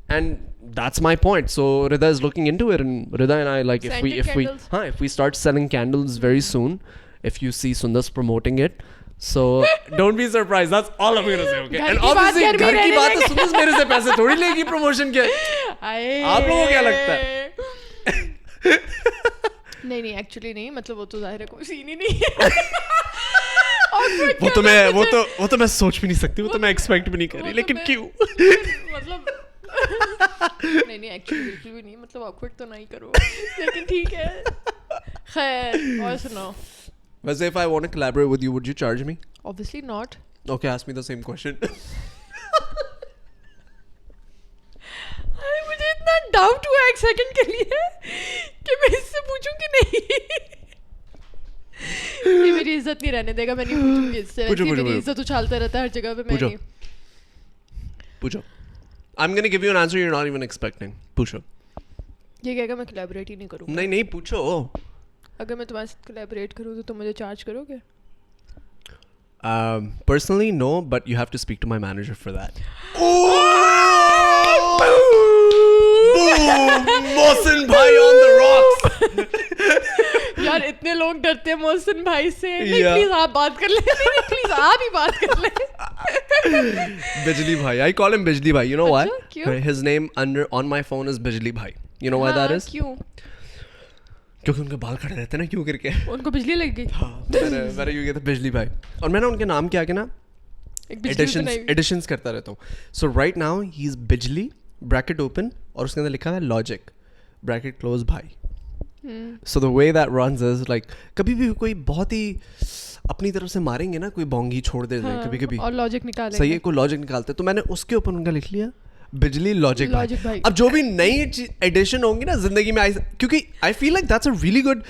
And that's my point. So Rida is looking into it, and Rida and I, like, if we start selling candles very soon, if you see Sundas promoting it, so don't be surprised. That's all I'm going to say, okay? And obviously घर की बात है, Sundas मेरे से पैसे थोड़ी लेगी promotion के. आप लोगों को क्या लगता है? नहीं एक्चुअली नहीं, मतलब वो तो जाहिर है कोई सीन ही नहीं है. वो तो मैं सोच भी नहीं सकती, वो तो मैं एक्सपेक्ट भी नहीं कर रही, लेकिन क्यों? मतलब नहीं एक्चुअली बिल्कुल भी नहीं, मतलब ऑकवर्ड तो नहीं करो, लेकिन ठीक है. खैर, और सुनाओ. वैसे if I want to collaborate with you, would you charge me? Obviously not. Okay, ask me the same question. मुझे इतना डाउट हुआ एक सेकंड के लिए कि मैं इससे पूछूं कि नहीं. ये मेरी इज्जत नहीं रहने देगा, मैं नहीं पूछूंगी इससे. मेरी इज्जत उछालता रहता है हर जगह पे. मैं पूछो. I'm going to give you an answer you're not even expecting. पूछो. ये कहेगा मैं कोलैबोरेट ही नहीं करूंगा. नहीं पूछो. अगर मैं तुम्हारे साथ कोलैबोरेट करूं तो तुम मुझे चार्ज करोगे? Personally, no, but you have to speak to my manager for that. Mohsin भाई on the rocks. यार इतने लोग डरते हैं मोहसिन भाई से. प्लीज आप बात कर ले. प्लीज आप ही बात कर ले. बिजली भाई. I call him बिजली भाई. You know why? His name on my phone is बिजली भाई. You know why that is? क्यों? क्योंकि उनके बाल खड़े रहते हैं ना, क्यों करके. उनको बिजली लग गई. हाँ, मैंने यूँ किया था बिजली भाई. और मैंने उनके नाम के आगे ना एडिशंस करता रहता हूँ. So right now he is बिजली ब्रैकेट ओपन और उसके अंदर लिखा हुआ है लॉजिक ब्रैकेट क्लोज भाई. So the way that runs is like कभी भी कोई बहुत ही अपनी तरफ से मारेंगे ना, कोई बोंगी छोड़ देते हैं कभी कभी और लॉजिक निकालेंगे. सही है, कोई लॉजिक निकालते हैं. तो मैंने उसके ऊपर उनका लिख लिया बिजली लॉजिक भाई. अब जो भी नई एडिशन होंगी ना जिंदगी में, क्योंकि I feel like that's a really good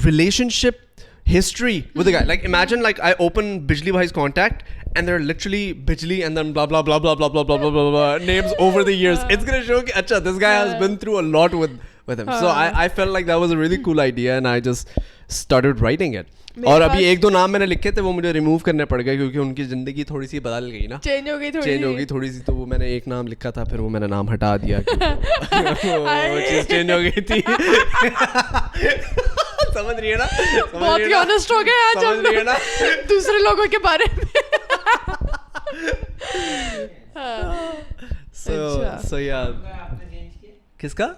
relationship history with the guy. Like imagine like I open Bijli Bhai's contact and they're literally Bijli and then blah blah blah blah blah blah blah blah blah, blah names over the years. It's gonna show ki acha this guy has been through a lot with him. So I felt like that was a really cool idea and I just started writing it. और अभी एक दो नाम मैंने लिखे थे वो मुझे रिमूव करने पड़ गए क्योंकि उनकी जिंदगी थोड़ी सी बदल गई ना, चेंज हो गई थोड़ी सी. तो वो मैंने एक नाम लिखा था फिर वो मैंने नाम हटा दिया वो चीज चेंज हो गई थी. समझ रही है ना, बहुत ही ऑनेस्ट हो गए आज हम लोग दूसरे लोगों के बारे में. so yeah. किसका?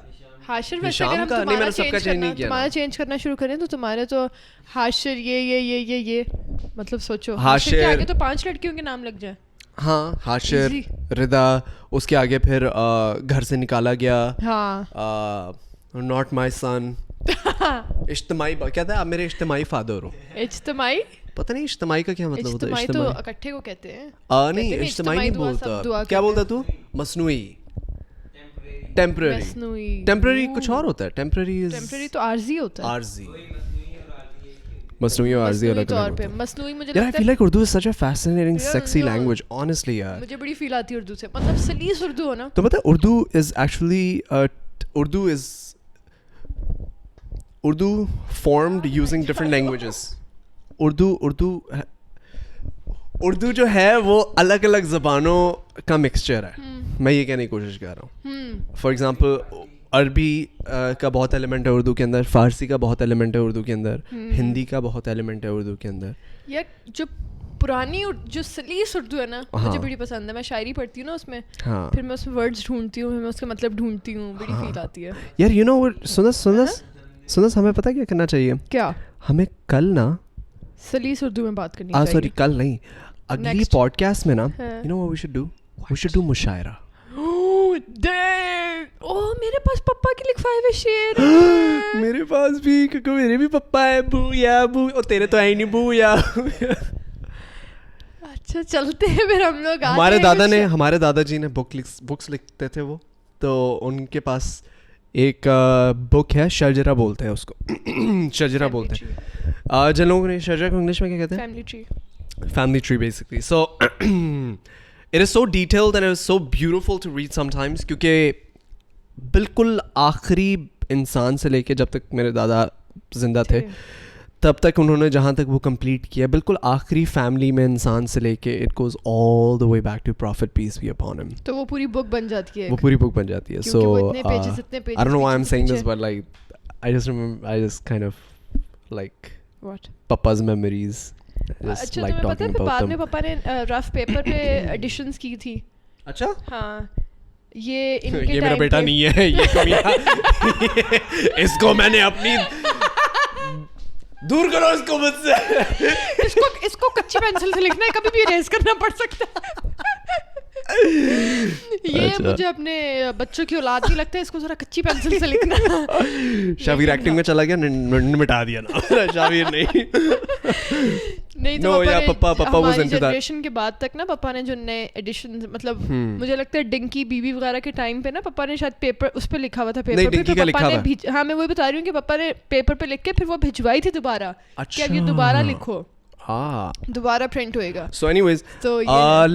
हाशिर वैसे अगर हम तुम्हारा चेंज करना शुरू करें तो तुम्हारे तो हाशिर ये मतलब सोचो हाशिर के आगे तो 5 लड़कियों के नाम लग जाए. हाँ, हाशिर, रिदा, उसके आगे फिर घर से निकाला गया, नॉट माई सन, इज्तिमाई, क्या था आप मेरे इज्तिमाई फादर हो. इज्तिमाई पता नहीं इज्तिमाई का क्या मतलब होता है. इज्तिमाई तो इकट्ठे को कहते हैं. नहीं इज्तिमाई नहीं बोलता. क्या बोलता तू? मसनूई, टेम्पररी कुछ और होता है. टेम्पररी तो आर्जी होता है. आर्जी, मसनूई और आर्जी अलग अलग है. मसनूई मुझे लगता है, I feel like Urdu is such a fascinating sexy language honestly यार. मुझे बड़ी फील आती है उर्दू से, मतलब सलीस उर्दू हो ना. तो पता है Urdu formed using different languages. Urdu जो है वो अलग अलग ज़बानों का मिक्सचर है. मैं ये कहने की कोशिश कर रहा हूँ. फॉर एग्जांपल अरबी का बहुत एलिमेंट है उर्दू के अंदर, फारसी का बहुत एलिमेंट है उर्दू के अंदर, हिंदी का बहुत एलिमेंट है उर्दू के अंदर. यार जो पुरानी जो सलीस उर्दू है ना, मुझे बड़ी पसंद है. मैं शायरी पढ़ती हूँ ना उसमें, फिर मैं उसमें वर्ड्स ढूंढती हूँ, मैं उसका मतलब ढूंढती हूँ, बड़ी फील आती है. यार यू नो सुनस हमें पता क्या करना चाहिए? क्या? हमें कल ना सलीस उर्दू में बात करनी चाहिए. सॉरी कल नहीं, अगली पॉडकास्ट में ना, you know what we should do? We should do mushaira. ओह मेरे पास पप्पा के लिखवाए हुए शेर. मेरे पास भी, क्योंकि मेरे भी पप्पा है. बूया बू, और तेरे तो है ही नहीं बूया. अच्छा चलते हैं फिर हम लोग. हमारे दादाजी ने बुक्स लिखते थे वो, तो उनके पास एक बुक है, शजरा बोलते हैं उसको. शजरा बोलते हैं. जिन लोगों ने शजरा को इंग्लिश में क्या कहते हैं? Family tree basically. So it is so detailed and it is so beautiful to read sometimes, क्योंकि बिल्कुल आखिरी इंसान से लेके जब तक मेरे दादा जिंदा थे तब तक उन्होंने जहाँ तक वो कंप्लीट किया, बिल्कुल आखिरी फैमिली में इंसान से लेके it goes all the way back to prophet peace be upon him. तो वो पूरी बुक बन जाती है. So I don't know why I am saying this but like I just kind of like what पापा's memories. अच्छा तुम्हें पता है बाद में पापा ने रफ पेपर पे एडिशंस की थी. अच्छा हाँ, ये इनके ये मेरा बेटा नहीं है, ये कमियां. इसको मैंने अपनी दूर करो इसको मुझसे. इसको कच्ची पेंसिल से लिखना है, कभी भी इरेज करना पड़ सकता है. ये अच्छा. मुझे अपने बच्चों की औलाद नहीं लगता है, इसको जरा कच्ची पेंसिल से लिखना. शाबिर एक्टिंग में चला गया, मिटा दिया ना. शाबिर नहीं तो पापा हमारी जनरेशन के बाद तक ना पापा ने जो नए एडिशन, मतलब मुझे लगता है डिंकी बीबी वगैरह के टाइम पे ना पापा ने शायद पेपर उस पे लिखा हुआ था. पेपर पे पापा ने हाँ मैं वही बता रही हूँ कि पापा ने पेपर पे लिख के फिर वो भिजवाई थी दोबारा. अच्छा. कि अब ये दोबारा लिखो, दोबारा प्रिंट होएगा. So anyways,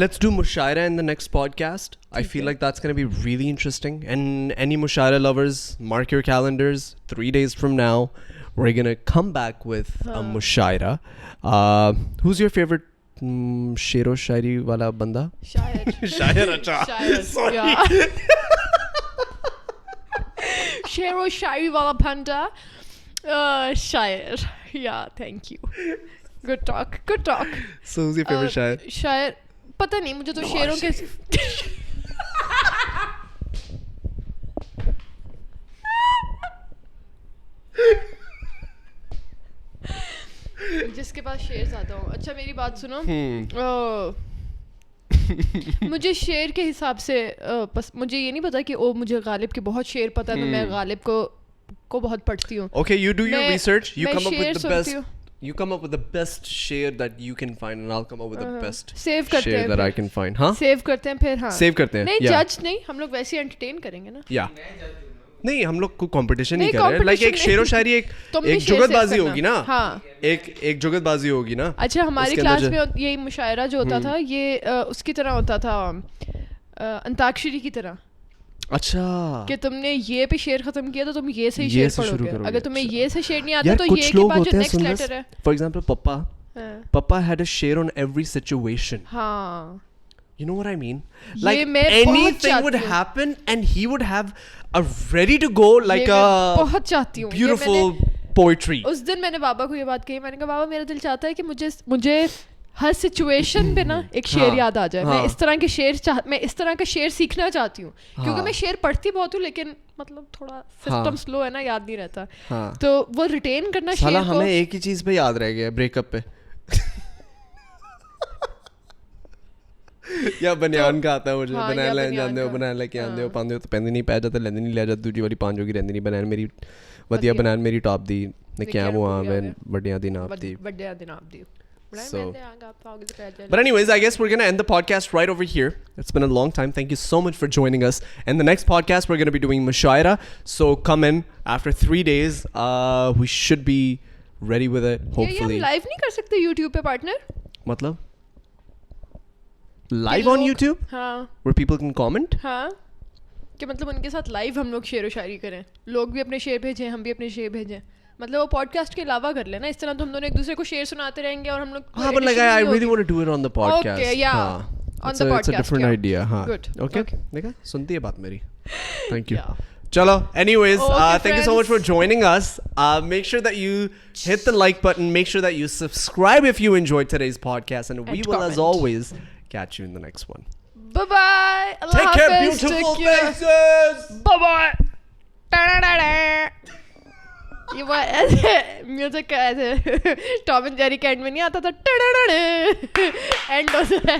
let's do mushaira in the next podcast. I feel like that's going to be really interesting. And any mushaira lovers, mark your calendars. 3 days from now, we're going to come back with a mushaira. Who's your favorite shero shairi wala banda? Shair acha. Sorry. Shero shairi wala banda. Shair. Yeah, thank you. Good talk. So who's your favorite शायर? शायर पता नहीं, मुझे तो शेरों के जिसके पास शेर ज्यादा हो. अच्छा मेरी बात सुनो. मुझे शेर के हिसाब से मुझे ये नहीं पता कि ओ मुझे गालिब के बहुत शेर पता है तो मैं गालिब को बहुत पढ़ती हूँ. Okay, you do your research. You मैं come up शेर with the सुनती best. हूँ. You come up with the best share that you can find, and I'll come up with the best save करते share हैं that I फिर. can find. हाँ? Save करते हैं फिर. हाँ Save करते हैं. नहीं Yeah. जज नहीं, हम लोग वैसे एंटरटेन करेंगे ना. Yeah. नहीं हम लोग कोई कंपटीशन नहीं नहीं, कर रहे हैं. लाइक एक competition शेर और नहीं. शायरी तुम भी एक शेर जुगतबाजी सेव होगी करना. ना. हाँ. एक जुगतबाजी होगी ना. अच्छा हमारी उसके क्लास अंदर में यही मुशायरा जो होता था ये उसकी तरह होता था, अंताक्षरी की तरह. अच्छा. कि तुमने ये पे शेर खत्म किया तो तुम ये से ही ये शेर से शुरू पढ़ोगे. करोगे. अगर तुम्हें अच्छा. ये से शेर नहीं आता यार तो कुछ ये के लोग बाद होते जो हैं नेक्स्ट सुंदर. लेटर है. For example Papa had a share on every situation. हाँ. You know what I mean? ये Like मैं बहुत anything would चाहती हूँ. happen and he would have a ready to go like ये मैं a बहुत चाहती हूँ. ये beautiful poetry. उस दिन मैंने बाबा को ये बात कही. मैंने कहा बाबा मेरा दिल चाहता है कि मुझे हर सिचुएशन पे ना एक शेर हाँ, याद आ जाए. मैं हाँ. इस तरह का शेर सीखना चाहती हूँ. क्योंकि मैं शेर पढ़ती बहुत हूँ लेकिन मतलब थोड़ा सिस्टम स्लो है ना, याद नहीं रहता. हाँ. तो वो रिटेन करना साला शेर को. हमें एक ही चीज पे याद रह गया ब्रेकअप पे. या बनियान का आता है मुझे. हाँ, बनान या लेन बनियान ਜਾਂਦੇ ਹੋ का. बनान ਲੈ ਕੇ ਆਂਦੇ ਹੋ ਪਾਉਂਦੇ ਹੋ ਤਾਂ ਪੈਂਦੀ ਨਹੀਂ ਪੈ ਜਾਂਦਾ ਲੈਂਦੀ ਨਹੀਂ ਲੈ ਜਾ ਦੂਜੀ ਵਾਲੀ ਪੰਜ ਹੋਗੀ ਰਹਿੰਦੀ ਨਹੀਂ ਬਨਾਨ ਮੇਰੀ ਵਧੀਆ ਬਨਾਨ ਮੇਰੀ ਟੌਪ ਦੀ ਨੇ ਕਿਆ ਉਹ ਆਵੇਂ ਵੱਡਿਆਂ ਦੀ ਨਾਪ ਦੀ. ਵੱਡਿਆਂ ਦੇ ਨਾਮ ਦੀ. So, but anyways, I guess we're going to end the podcast right over here. It's been a long time. Thank you so much for joining us. And the next podcast, we're going to be doing Mushaira. So come in after 3 days. We should be ready with it, hopefully. ये हम live नहीं कर सकते YouTube पे partner? मतलब? Live on YouTube? हाँ. Where people can comment? हाँ. कि मतलब उनके साथ live हम लोग शेर व शायरी करें. लोग भी अपने शेर भेजें, हम भी अपने शेर भेजें. मतलब वो पॉडकास्ट के अलावा कर लेना. इस तरह तो हम दोनों एक दूसरे को शेर सुनाते रहेंगे और हम लोग. हाँ, but like I really want to do it on the podcast. Okay, yeah. On the podcast. It's a different idea. हाँ. Good. Okay. Okay. देखा? सुनती है बात मेरी. Thank you. Yeah. Chalo. Anyways, Okay, thank you so much for joining us. Make sure that you hit the like button. Make sure that you subscribe if you enjoyed today's podcast, and we will, comment. as always, catch you in the next one. Bye bye. Take care, beautiful faces. Bye bye. ये वो ऐसे music का ऐसे Tom and Jerry के and में नहीं आता था. एंड होता है.